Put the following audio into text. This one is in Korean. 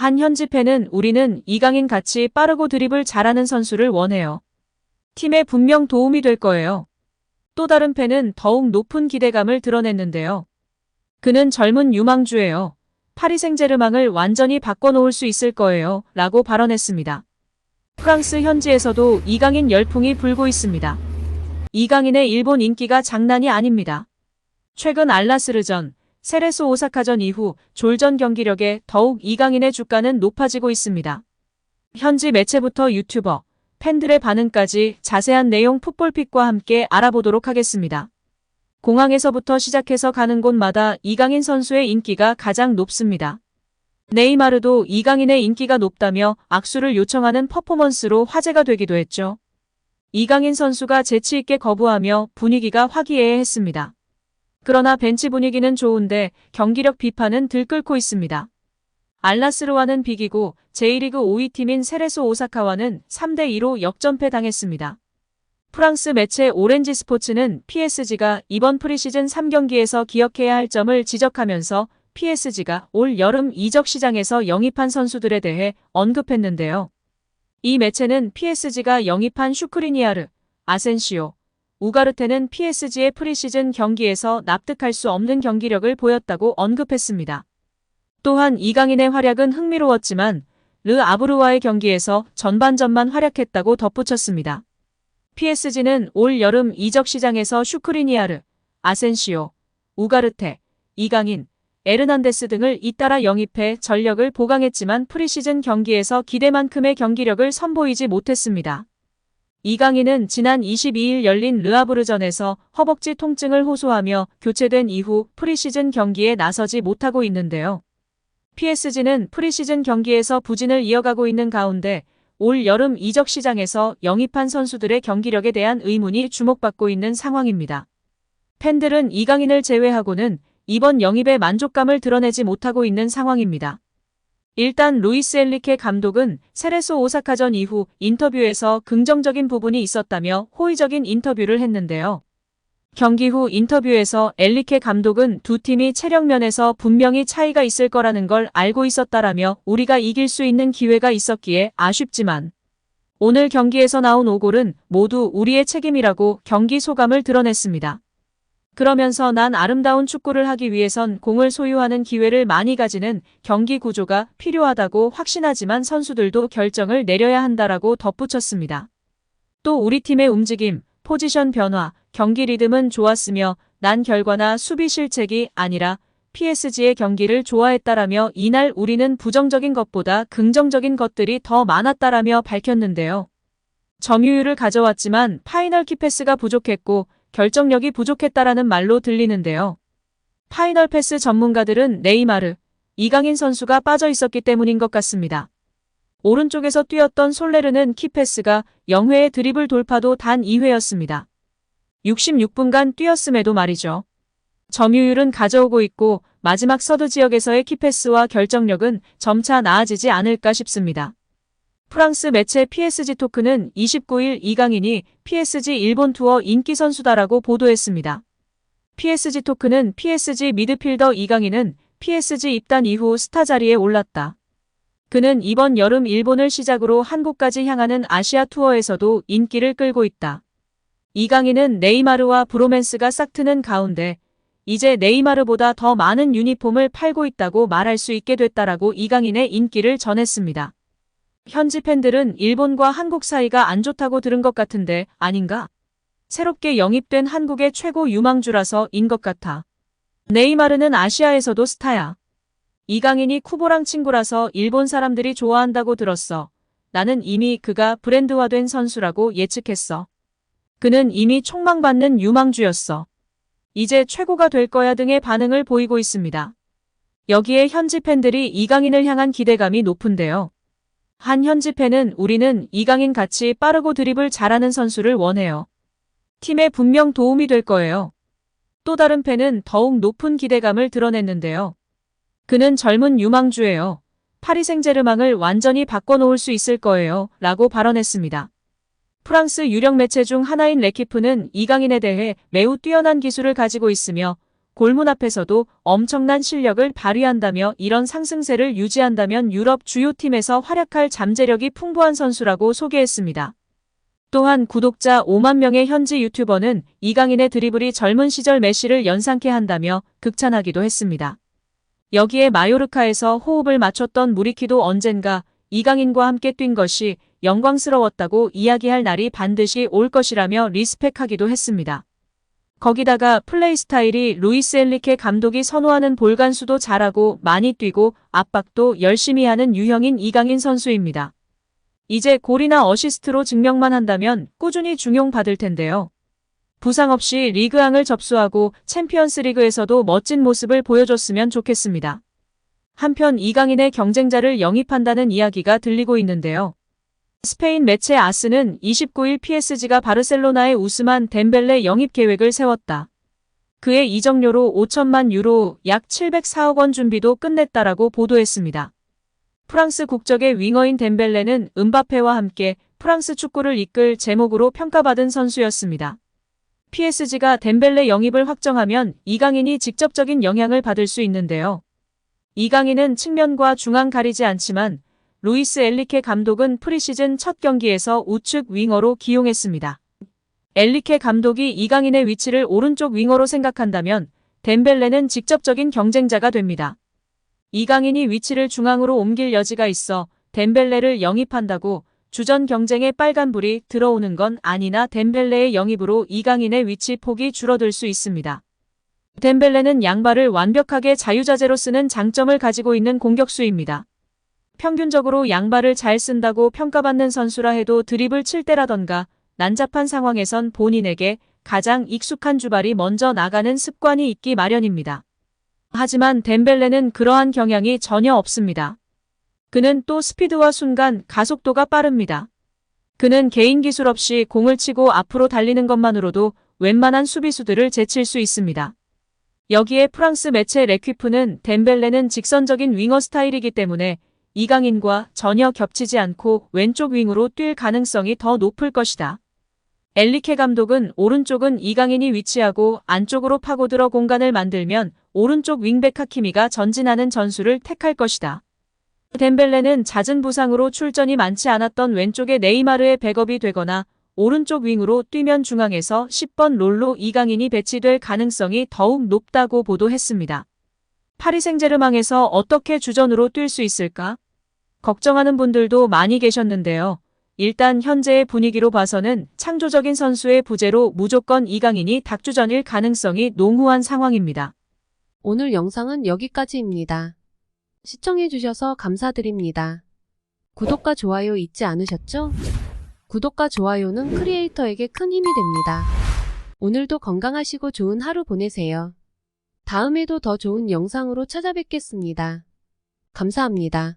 한 현지 팬은 우리는 이강인 같이 빠르고 드리블 잘하는 선수를 원해요. 팀에 분명 도움이 될 거예요. 또 다른 팬은 더욱 높은 기대감을 드러냈는데요. 그는 젊은 유망주예요. 파리 생제르맹을 완전히 바꿔놓을 수 있을 거예요. 라고 발언했습니다. 프랑스 현지에서도 이강인 열풍이 불고 있습니다. 이강인의 일본 인기가 장난이 아닙니다. 최근 알나스르전, 세레소 오사카전 이후 졸전 경기력에 더욱 이강인의 주가는 높아지고 있습니다. 현지 매체부터 유튜버, 팬들의 반응까지 자세한 내용 풋볼픽과 함께 알아보도록 하겠습니다. 공항에서부터 시작해서 가는 곳마다 이강인 선수의 인기가 가장 높습니다. 네이마르도 이강인의 인기가 높다며 악수를 요청하는 퍼포먼스로 화제가 되기도 했죠. 이강인 선수가 재치있게 거부하며 분위기가 화기애애했습니다. 그러나 벤치 분위기는 좋은데 경기력 비판은 들끓고 있습니다. 알나스르와는 비기고 제1리그 5위 팀인 세레소 오사카와는 3대2로 역전패 당했습니다. 프랑스 매체 오렌지 스포츠는 PSG가 이번 프리시즌 3경기에서 기억해야 할 점을 지적하면서 PSG가 올 여름 이적 시장에서 영입한 선수들에 대해 언급했는데요. 이 매체는 PSG가 영입한 슈크리니아르, 아센시오, 우가르테는 PSG의 프리시즌 경기에서 납득할 수 없는 경기력을 보였다고 언급했습니다. 또한 이강인의 활약은 흥미로웠지만 르 아브르와의 경기에서 전반전만 활약했다고 덧붙였습니다. PSG는 올 여름 이적 시장에서 슈크리니아르, 아센시오, 우가르테, 이강인, 에르난데스 등을 잇따라 영입해 전력을 보강했지만 프리시즌 경기에서 기대만큼의 경기력을 선보이지 못했습니다. 이강인은 지난 22일 열린 르아브르전에서 허벅지 통증을 호소하며 교체된 이후 프리시즌 경기에 나서지 못하고 있는데요. PSG는 프리시즌 경기에서 부진을 이어가고 있는 가운데 올 여름 이적 시장에서 영입한 선수들의 경기력에 대한 의문이 주목받고 있는 상황입니다. 팬들은 이강인을 제외하고는 이번 영입에 만족감을 드러내지 못하고 있는 상황입니다. 일단 루이스 엔리케 감독은 세레소 오사카전 이후 인터뷰에서 긍정적인 부분이 있었다며 호의적인 인터뷰를 했는데요. 경기 후 인터뷰에서 엔리케 감독은 두 팀이 체력 면에서 분명히 차이가 있을 거라는 걸 알고 있었다라며 우리가 이길 수 있는 기회가 있었기에 아쉽지만 오늘 경기에서 나온 5골은 모두 우리의 책임이라고 경기 소감을 드러냈습니다. 그러면서 난 아름다운 축구를 하기 위해선 공을 소유하는 기회를 많이 가지는 경기 구조가 필요하다고 확신하지만 선수들도 결정을 내려야 한다라고 덧붙였습니다. 또 우리 팀의 움직임, 포지션 변화, 경기 리듬은 좋았으며 난 결과나 수비 실책이 아니라 PSG의 경기를 좋아했다라며 이날 우리는 부정적인 것보다 긍정적인 것들이 더 많았다라며 밝혔는데요. 점유율을 가져왔지만 파이널 키패스가 부족했고 결정력이 부족했다라는 말로 들리는데요. 파이널 패스 전문가들은 네이마르, 이강인 선수가 빠져 있었기 때문인 것 같습니다. 오른쪽에서 뛰었던 솔레르는 키패스가 0회의 드리블 돌파도 단 2회였습니다. 66분간 뛰었음에도 말이죠. 점유율은 가져오고 있고 마지막 서드 지역에서의 키패스와 결정력은 점차 나아지지 않을까 싶습니다. 프랑스 매체 PSG 토크는 29일 이강인이 PSG 일본 투어 인기 선수다라고 보도했습니다. PSG 토크는 PSG 미드필더 이강인은 PSG 입단 이후 스타 자리에 올랐다. 그는 이번 여름 일본을 시작으로 한국까지 향하는 아시아 투어에서도 인기를 끌고 있다. 이강인은 네이마르와 브로맨스가 싹트는 가운데 이제 네이마르보다 더 많은 유니폼을 팔고 있다고 말할 수 있게 됐다라고 이강인의 인기를 전했습니다. 현지 팬들은 일본과 한국 사이가 안 좋다고 들은 것 같은데 아닌가? 새롭게 영입된 한국의 최고 유망주라서인 것 같아. 네이마르는 아시아에서도 스타야. 이강인이 쿠보랑 친구라서 일본 사람들이 좋아한다고 들었어. 나는 이미 그가 브랜드화된 선수라고 예측했어. 그는 이미 촉망받는 유망주였어. 이제 최고가 될 거야 등의 반응을 보이고 있습니다. 여기에 현지 팬들이 이강인을 향한 기대감이 높은데요. 한 현지 팬은 우리는 이강인 같이 빠르고 드리블 잘하는 선수를 원해요. 팀에 분명 도움이 될 거예요. 또 다른 팬은 더욱 높은 기대감을 드러냈는데요. 그는 젊은 유망주예요. 파리 생제르맹을 완전히 바꿔놓을 수 있을 거예요. 라고 발언했습니다. 프랑스 유력 매체 중 하나인 레키프는 이강인에 대해 매우 뛰어난 기술을 가지고 있으며 골문 앞에서도 엄청난 실력을 발휘한다며 이런 상승세를 유지한다면 유럽 주요 팀에서 활약할 잠재력이 풍부한 선수라고 소개했습니다. 또한 구독자 5만 명의 현지 유튜버는 이강인의 드리블이 젊은 시절 메시를 연상케 한다며 극찬하기도 했습니다. 여기에 마요르카에서 호흡을 맞췄던 무리키도 언젠가 이강인과 함께 뛴 것이 영광스러웠다고 이야기할 날이 반드시 올 것이라며 리스펙하기도 했습니다. 거기다가 플레이 스타일이 루이스 엔리케 감독이 선호하는 볼간수도 잘하고 많이 뛰고 압박도 열심히 하는 유형인 이강인 선수입니다. 이제 골이나 어시스트로 증명만 한다면 꾸준히 중용받을 텐데요. 부상 없이 리그왕을 접수하고 챔피언스 리그에서도 멋진 모습을 보여줬으면 좋겠습니다. 한편 이강인의 경쟁자를 영입한다는 이야기가 들리고 있는데요. 스페인 매체 아스는 29일 PSG가 바르셀로나의 우스만 덴벨레 영입 계획을 세웠다. 그의 이적료로 5천만 유로 약 704억 원 준비도 끝냈다라고 보도했습니다. 프랑스 국적의 윙어인 덴벨레는 음바페와 함께 프랑스 축구를 이끌 제목으로 평가받은 선수였습니다. PSG가 덴벨레 영입을 확정하면 이강인이 직접적인 영향을 받을 수 있는데요. 이강인은 측면과 중앙 가리지 않지만 루이스 엔리케 감독은 프리시즌 첫 경기에서 우측 윙어로 기용했습니다. 엔리케 감독이 이강인의 위치를 오른쪽 윙어로 생각한다면 덴벨레는 직접적인 경쟁자가 됩니다. 이강인이 위치를 중앙으로 옮길 여지가 있어 덴벨레를 영입한다고 주전 경쟁에 빨간불이 들어오는 건 아니나 덴벨레의 영입으로 이강인의 위치 폭이 줄어들 수 있습니다. 덴벨레는 양발을 완벽하게 자유자재로 쓰는 장점을 가지고 있는 공격수입니다. 평균적으로 양발을 잘 쓴다고 평가받는 선수라 해도 드리블 칠 때라던가 난잡한 상황에선 본인에게 가장 익숙한 주발이 먼저 나가는 습관이 있기 마련입니다. 하지만 덴벨레는 그러한 경향이 전혀 없습니다. 그는 또 스피드와 순간 가속도가 빠릅니다. 그는 개인 기술 없이 공을 치고 앞으로 달리는 것만으로도 웬만한 수비수들을 제칠 수 있습니다. 여기에 프랑스 매체 레퀴프는 덴벨레는 직선적인 윙어 스타일이기 때문에 이강인과 전혀 겹치지 않고 왼쪽 윙으로 뛸 가능성이 더 높을 것이다. 엔리케 감독은 오른쪽은 이강인이 위치하고 안쪽으로 파고들어 공간을 만들면 오른쪽 윙백 하키미가 전진하는 전술을 택할 것이다. 덴벨레는 잦은 부상으로 출전이 많지 않았던 왼쪽의 네이마르의 백업이 되거나 오른쪽 윙으로 뛰면 중앙에서 10번 롤로 이강인이 배치될 가능성이 더욱 높다고 보도했습니다. 파리 생제르맹에서 어떻게 주전으로 뛸 수 있을까? 걱정하는 분들도 많이 계셨는데요. 일단 현재의 분위기로 봐서는 창조적인 선수의 부재로 무조건 이강인이 닥주전일 가능성이 농후한 상황입니다. 오늘 영상은 여기까지입니다. 시청해주셔서 감사드립니다. 구독과 좋아요 잊지 않으셨죠? 구독과 좋아요는 크리에이터에게 큰 힘이 됩니다. 오늘도 건강하시고 좋은 하루 보내세요. 다음에도 더 좋은 영상으로 찾아뵙겠습니다. 감사합니다.